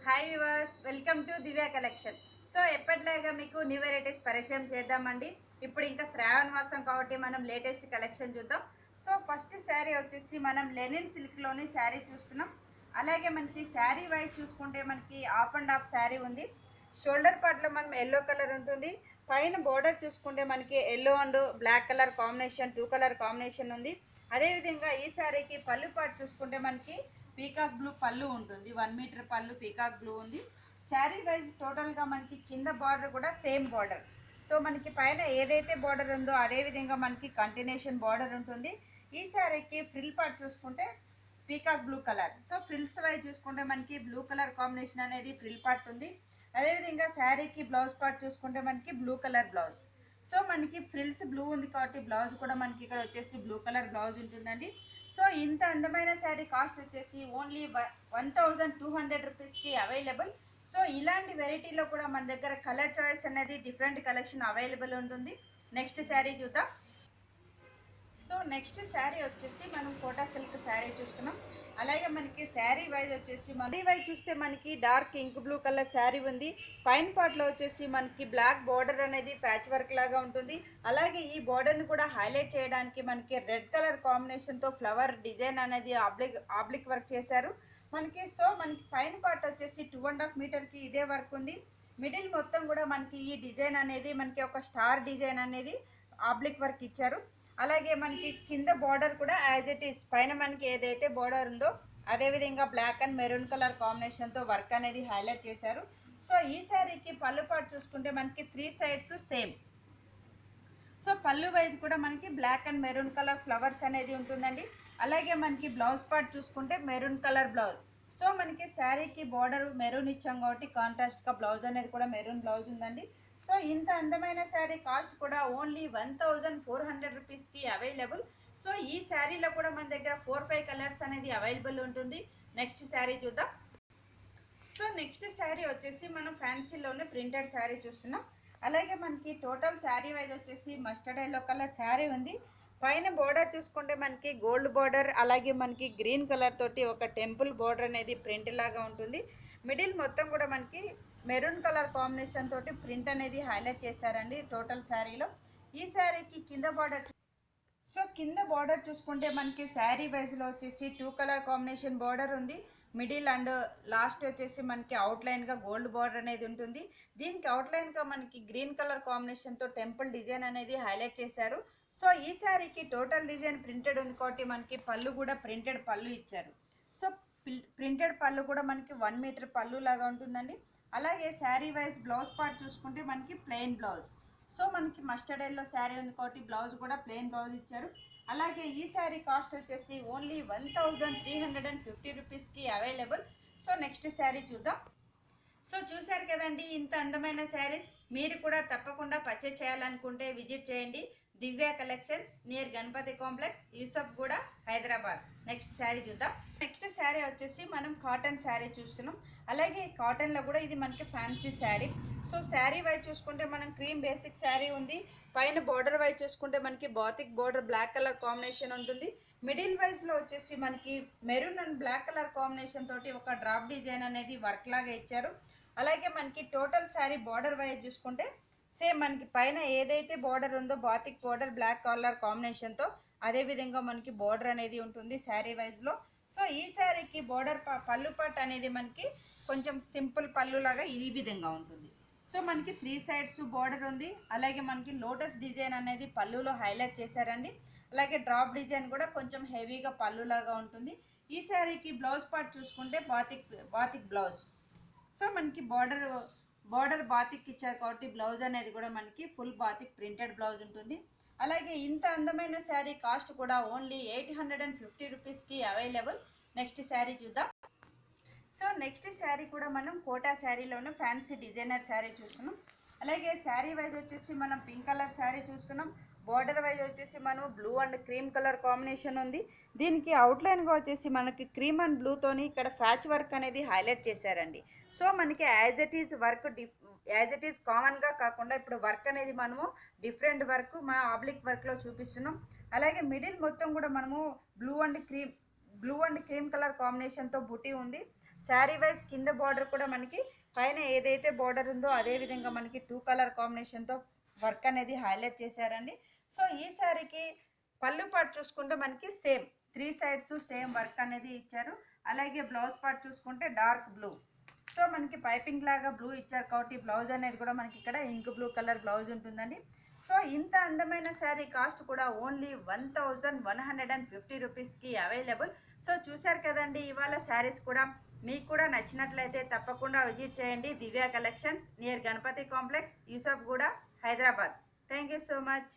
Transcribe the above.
Hi viewers, welcome to Divya collection. So ఎప్పటిలాగా మీకు new varieties పరిచయం చేద్దామండి. ఇప్పుడు ఇంకా శ్రావణ మాసం కాబట్టి మనం లేటెస్ట్ కలెక్షన్ చూద్దాం. సో ఫస్ట్ శారీ వచ్చేసి మనం లెనిన్ సిల్క్లోని శారీ చూస్తున్నాం. అలాగే మనకి శారీ వైజ్ చూసుకుంటే మనకి హాఫ్ అండ్ హాఫ్ శారీ ఉంది. షోల్డర్ పార్ట్లో మనం ఎల్లో కలర్ ఉంటుంది. పైన బోర్డర్ చూసుకుంటే మనకి yellow and black colour combination, 2 colour combination ఉంది. అదేవిధంగా ఈ శారీకి పళ్ళు పార్ట్ చూసుకుంటే మనకి పీకాక్ బ్లూ పళ్ళు ఉంటుంది. 1 మీటర్ పళ్ళు పీకాక్ బ్లూ ఉంది. శారీ వైజ్ టోటల్గా మనకి కింద బార్డర్ కూడా సేమ్ బార్డర్. సో మనకి పైన ఏదైతే బార్డర్ ఉందో అదే విధంగా మనకి కంటిన్యూషన్ బార్డర్ ఉంటుంది. ఈ శారీకి ఫ్రిల్ పార్ట్ చూసుకుంటే peacock blue colour. So frills wise చూసుకుంటే మనకి బ్లూ కలర్ కాంబినేషన్ అనేది ఫ్రిల్ పార్ట్ ఉంది. అదేవిధంగా శారీకి బ్లౌజ్ పార్ట్ చూసుకుంటే మనకి బ్లూ కలర్ బ్లౌజ్. సో మనకి ఫ్రిల్స్ బ్లూ ఉంది కాబట్టి బ్లౌజ్ కూడా మనకి ఇక్కడ వచ్చేసి బ్లూ కలర్ బ్లౌజ్ ఉంటుందండి. సో ఇంత అందమైన శారీ కాస్ట్ వచ్చేసి ఓన్లీ 1200 రూపీస్కి అవైలబుల్. సో ఇలాంటి వెరైటీలో కూడా మన దగ్గర కలర్ చాయిస్ అనేది డిఫరెంట్ కలెక్షన్ అవైలబుల్ ఉంటుంది. నెక్స్ట్ శారీ చూద్దాం. సో నెక్స్ట్ శారీ వచ్చేసి మనం కోటా సిల్క్ శారీ చూస్తున్నాం. అలాగే మనకి శారీ వైజ్ వచ్చేసి చూస్తే మనకి dark ink blue colour sari ఉంది. పైన పార్ట్లో వచ్చేసి మనకి బ్లాక్ బార్డర్ అనేది ప్యాచ్ వర్క్ లాగా ఉంటుంది. అలాగే ఈ బార్డర్ని కూడా హైలైట్ చేయడానికి మనకి రెడ్ కలర్ కాంబినేషన్తో ఫ్లవర్ డిజైన్ అనేది ఆబ్లిక్ వర్క్ చేశారు మనకి. సో మనకి పైన పార్ట్ వచ్చేసి 2.5 మీటర్కి ఇదే వర్క్ ఉంది. మిడిల్ మొత్తం కూడా మనకి ఈ డిజైన్ అనేది మనకి ఒక స్టార్ డిజైన్ అనేది ఆబ్లిక్ వర్క్ ఇచ్చారు. అలాగే మనకి కింద బార్డర్ కూడా యాజ్ ఇట్ ఈస్ పైన మనకి ఏదైతే బార్డర్ ఉందో అదేవిధంగా బ్లాక్ అండ్ మెరూన్ కలర్ కాంబినేషన్తో వర్క్ అనేది హైలైట్ చేశారు. సో ఈ శారీకి పళ్ళు పార్ట్ చూసుకుంటే మనకి 3 సైడ్స్ సేమ్. సో పళ్ళు వైజ్ కూడా మనకి black and maroon colour flowers అనేది ఉంటుందండి. అలాగే మనకి బ్లౌజ్ పార్ట్ చూసుకుంటే మెరూన్ కలర్ బ్లౌజ్. సో మనకి శారీకి బార్డర్ మెరూన్ ఇచ్చాం కాబట్టి కాంట్రాస్ట్గా బ్లౌజ్ అనేది కూడా మెరూన్ బ్లౌజ్ ఉందండి. సో ఇంత అందమైన శారీ కాస్ట్ కూడా ఓన్లీ 1400 రూపీస్కి అవైలబుల్. సో ఈ శారీలో కూడా మన దగ్గర 4-5 కలర్స్ అనేది అవైలబుల్ ఉంటుంది. నెక్స్ట్ శారీ చూద్దాం. సో నెక్స్ట్ శారీ వచ్చేసి మనం ఫ్యాన్సీలోనే ప్రింటెడ్ శారీ చూస్తున్నాం. అలాగే మనకి టోటల్ శారీ వైజ్ వచ్చేసి మస్టర్డ్ ఎల్లో కలర్ శారీ ఉంది. పైన బోర్డర్ చూసుకుంటే మనకి గోల్డ్ బోర్డర్, అలాగే మనకి గ్రీన్ కలర్ తోటి ఒక టెంపుల్ బోర్డర్ అనేది ప్రింట్ లాగా ఉంటుంది. మిడిల్ మొత్తం కూడా మనకి మెరూన్ కలర్ కాంబినేషన్ తోటి ప్రింట్ అనేది హైలైట్ చేశారండి టోటల్ శారీలో. ఈ శారీకి కింద బార్డర్ కింద బార్డర్ చూసుకుంటే మనకి శారీ వైజ్లో వచ్చేసి 2 కలర్ కాంబినేషన్ బార్డర్ ఉంది. మిడిల్ అండ్ లాస్ట్ వచ్చేసి మనకి అవుట్లైన్గా గోల్డ్ బార్డర్ అనేది ఉంటుంది. దీనికి అవుట్లైన్గా మనకి గ్రీన్ కలర్ కాంబినేషన్తో టెంపుల్ డిజైన్ అనేది హైలైట్ చేశారు. సో ఈ శారీకి టోటల్ డిజైన్ ప్రింటెడ్ ఉంది కాబట్టి మనకి పళ్ళు కూడా ప్రింటెడ్ పళ్ళు ఇచ్చారు. సో ప్రింటెడ్ పళ్ళు కూడా మనకి 1 మీటర్ పళ్ళు లాగా ఉంటుందండి. అలాగే శారీ వైజ్ బ్లౌజ్ పార్ట్ చూసుకుంటే మనకి ప్లెయిన్ బ్లౌజ్. సో మనకి మస్టర్డ్ ఎల్లో శారీ ఉంది కాబట్టి బ్లౌజ్ కూడా ప్లెయిన్ బ్లౌజ్ ఇచ్చారు. అలాగే ఈ శారీ కాస్ట్ వచ్చేసి ఓన్లీ 1350 రూపీస్కి అవైలబుల్. సో నెక్స్ట్ శారీ చూద్దాం. సో చూశారు కదండి ఇంత అందమైన శారీస్. మీరు కూడా తప్పకుండా పర్చేజ్ చేయాలనుకుంటే విజిట్ చేయండి Divya collections, near Ganapathi complex, Yousufguda, Hyderabad. Next sari చూద్దాం. నెక్స్ట్ శారీ వచ్చేసి మనం కాటన్ శారీ చూస్తున్నాం. అలాగే కాటన్లో కూడా ఇది మనకి fancy sari. So sari wise చూసుకుంటే మనం క్రీమ్ బేసిక్ శారీ ఉంది. పైన బార్డర్ వైజ్ చూసుకుంటే మనకి batik border black colour combination ఉంటుంది. మిడిల్ వైజ్లో వచ్చేసి మనకి maroon and black colour combination తోటి ఒక డ్రాప్ డిజైన్ అనేది వర్క్ లాగా ఇచ్చారు. అలాగే మనకి టోటల్ శారీ బార్డర్ వైజ్ చూసుకుంటే సేమ్ మనకి పైన ఏదైతే బార్డర్ ఉందో బాతిక్ బార్డర్ బ్లాక్ కలర్ కాంబినేషన్తో అదేవిధంగా మనకి బార్డర్ అనేది ఉంటుంది శారీ వైజ్లో. సో ఈ శారీకి బార్డర్ పళ్ళు పార్ట్ అనేది మనకి కొంచెం సింపుల్ పళ్ళు లాగా ఈ విధంగా ఉంటుంది. సో మనకి 3 సైడ్స్ బార్డర్ ఉంది. అలాగే మనకి లోటస్ డిజైన్ అనేది పళ్ళులో హైలైట్ చేశారండి. అలాగే డ్రాప్ డిజైన్ కూడా కొంచెం హెవీగా పళ్ళు లాగా ఉంటుంది. ఈ శారీకి బ్లౌజ్ పార్ట్ చూసుకుంటే బాతిక్ బ్లౌజ్. సో మనకి బార్డర్ బాతిక్ ఇచ్చారు కాబట్టి బ్లౌజ్ అనేది కూడా మనకి ఫుల్ బాతిక్ ప్రింటెడ్ బ్లౌజ్ ఉంటుంది. అలాగే ఇంత అందమైన శారీ కాస్ట్ కూడా ఓన్లీ 850 రూపీస్కి అవైలబుల్. నెక్స్ట్ శారీ చూద్దాం. సో నెక్స్ట్ శారీ కూడా మనం కోటా శారీలోనే ఫ్యాన్సీ డిజైనర్ శారీ చూస్తున్నాం. అలాగే శారీ వైజ్ వచ్చేసి మనం పింక్ కలర్ శారీ చూస్తున్నాం. బార్డర్ వైజ్ వచ్చేసి మనం blue and cream colour combination ఉంది. దీనికి అవుట్లైన్గా వచ్చేసి మనకి క్రీమ్ అండ్ బ్లూతోని ఇక్కడ ఫ్యాచ్ వర్క్ అనేది హైలైట్ చేశారండి. సో మనకి యాజ్ ఇట్ ఈస్ కామన్గా కాకుండా ఇప్పుడు వర్క్ అనేది మనము డిఫరెంట్ వర్క్ మన ఆబ్లిక్ వర్క్లో చూపిస్తున్నాం. అలాగే మిడిల్ మొత్తం కూడా మనము బ్లూ అండ్ క్రీమ్ కలర్ కాంబినేషన్తో బుటీ ఉంది. శారీ వైజ్ కింద బార్డర్ కూడా మనకి పైన ఏదైతే బార్డర్ ఉందో అదే విధంగా మనకి 2 కలర్ కాంబినేషన్తో వర్క్ అనేది హైలైట్ చేశారండి. సో ఈ శారీకి పళ్ళు పార్ట్ చూసుకుంటే మనకి సేమ్ 3 సైడ్స్ సేమ్ వర్క్ అనేది ఇచ్చారు. అలాగే బ్లౌజ్ పార్ట్ చూసుకుంటే డార్క్ బ్లూ. సో మనకి పైపింగ్ లాగా బ్లూ ఇచ్చారు కాబట్టి బ్లౌజ్ అనేది కూడా మనకి ఇక్కడ ఇంక్ బ్లూ కలర్ బ్లౌజ్ ఉంటుందండి. సో ఇంత అందమైన శారీ కాస్ట్ కూడా ఓన్లీ 1150 రూపీస్కి అవైలబుల్. సో చూశారు కదండి ఇవాళ శారీస్ కూడా. మీకు కూడా నచ్చినట్లయితే తప్పకుండా విజిట్ చేయండి Divya collections, near Ganapathi complex, Yousufguda, Hyderabad. Thank you so much.